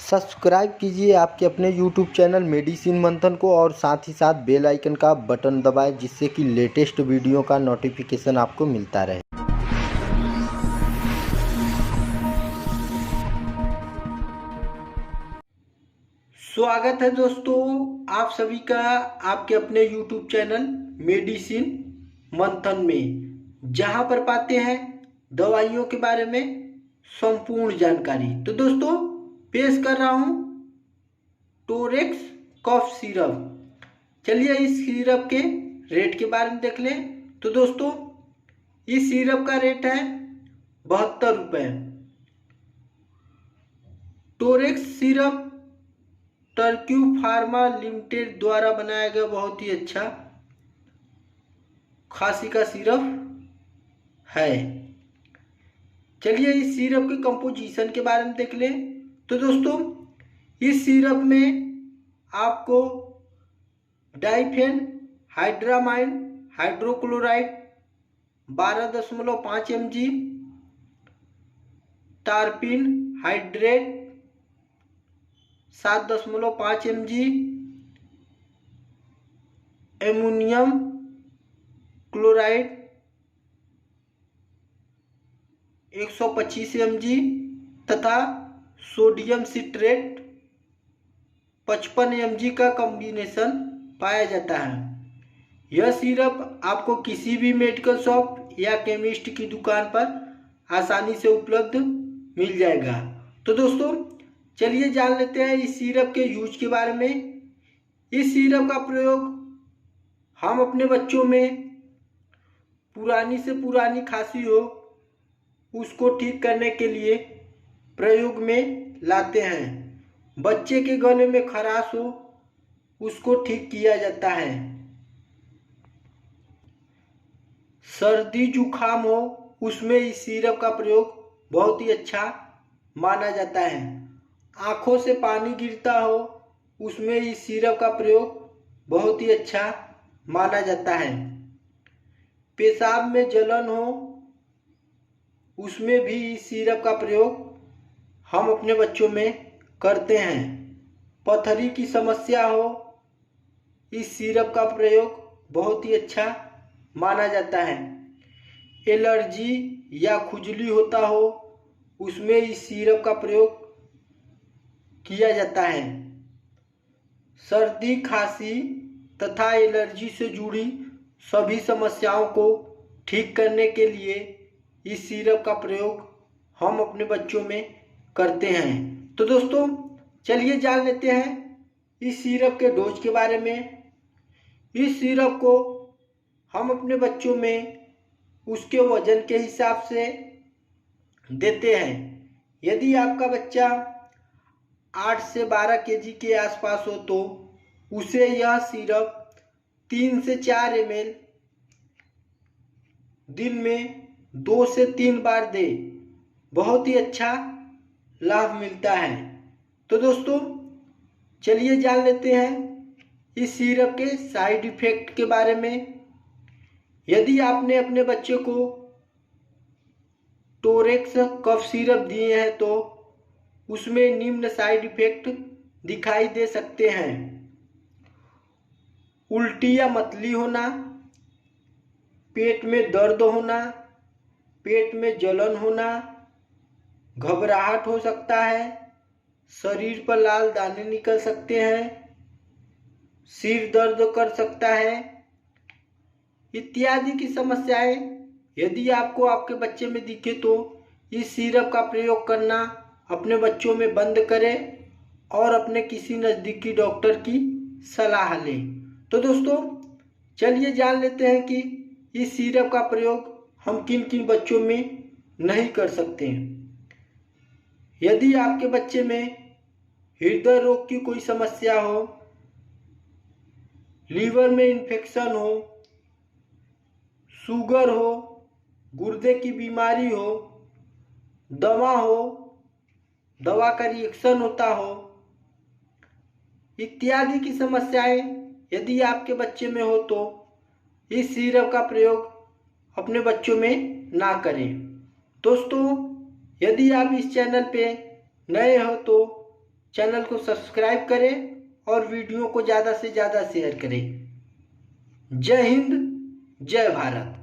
Subscribe कीजिए आपके अपने YouTube चैनल मेडिसिन मंथन को और साथ ही साथ बेल आइकन का बटन दबाएं जिससे कि लेटेस्ट वीडियो का नोटिफिकेशन आपको मिलता रहे। स्वागत है दोस्तों आप सभी का आपके अपने YouTube चैनल मेडिसिन मंथन में, जहां पर पाते हैं दवाइयों के बारे में संपूर्ण जानकारी। तो दोस्तों पेश कर रहा हूं टोरेक्स कफ सिरप। चलिए इस सिरप के रेट के बारे में देख लें। तो दोस्तों इस सिरप का रेट है 72 रुपये। टोरेक्स सिरप टर्क्यू फार्मा लिमिटेड द्वारा बनाया गया बहुत ही अच्छा खांसी का सिरप है। चलिए इस सिरप के कंपोजिशन के बारे में देख लें। तो दोस्तों इस सिरप में आपको diphenhydramine hydrochloride 12.5 mg, terpin hydrate 7.5 mg, ammonium chloride 125 mg तथा सोडियम सिट्रेट 55 mg का कॉम्बिनेशन पाया जाता है। यह सिरप आपको किसी भी मेडिकल शॉप या केमिस्ट की दुकान पर आसानी से उपलब्ध मिल जाएगा। तो दोस्तों चलिए जान लेते हैं इस सिरप के यूज के बारे में। इस सिरप का प्रयोग हम अपने बच्चों में पुरानी से पुरानी खांसी हो उसको ठीक करने के लिए प्रयोग में लाते हैं। बच्चे के गले में खराश हो उसको ठीक किया जाता है। सर्दी जुखाम हो उसमें इस सिरप का प्रयोग बहुत ही अच्छा माना जाता है। आँखों से पानी गिरता हो उसमें इस सिरप का प्रयोग बहुत ही अच्छा माना जाता है। पेशाब में जलन हो उसमें भी इस सिरप का प्रयोग हम अपने बच्चों में करते हैं। पथरी की समस्या हो इस सिरप का प्रयोग बहुत ही अच्छा माना जाता है। एलर्जी या खुजली होता हो उसमें इस सिरप का प्रयोग किया जाता है। सर्दी खांसी तथा एलर्जी से जुड़ी सभी समस्याओं को ठीक करने के लिए इस सिरप का प्रयोग हम अपने बच्चों में करते हैं। तो दोस्तों चलिए जान लेते हैं इस सिरप के डोज के बारे में। इस सिरप को हम अपने बच्चों में उसके वजन के हिसाब से देते हैं। यदि आपका बच्चा 8 से 12 kg के आसपास हो तो उसे यह सिरप 3 से 4 ml दिन में 2 से 3 बार दे, बहुत ही अच्छा लाभ मिलता है। तो दोस्तों चलिए जान लेते हैं इस सिरप के साइड इफेक्ट के बारे में। यदि आपने अपने बच्चे को टोरेक्स कफ सिरप दिए हैं तो उसमें निम्न साइड इफेक्ट दिखाई दे सकते हैं। उल्टी या मतली होना, पेट में दर्द होना, पेट में जलन होना, घबराहट हो सकता है, शरीर पर लाल दाने निकल सकते हैं, सिर दर्द कर सकता है इत्यादि की समस्याएं यदि आपको आपके बच्चे में दिखे तो इस सिरप का प्रयोग करना अपने बच्चों में बंद करें और अपने किसी नज़दीकी डॉक्टर की सलाह लें। तो दोस्तों चलिए जान लेते हैं कि इस सिरप का प्रयोग हम किन किन बच्चों में नहीं कर सकते हैं। यदि आपके बच्चे में हृदय रोग की कोई समस्या हो, लीवर में इन्फेक्शन हो, शुगर हो, गुर्दे की बीमारी हो, दमा हो, दवा का रिएक्शन होता हो इत्यादि की समस्याएं यदि आपके बच्चे में हो तो इस सिरप का प्रयोग अपने बच्चों में ना करें। दोस्तों यदि आप इस चैनल पे नए हो तो चैनल को सब्सक्राइब करें और वीडियो को ज़्यादा से ज़्यादा शेयर करें। जय हिंद, जय भारत।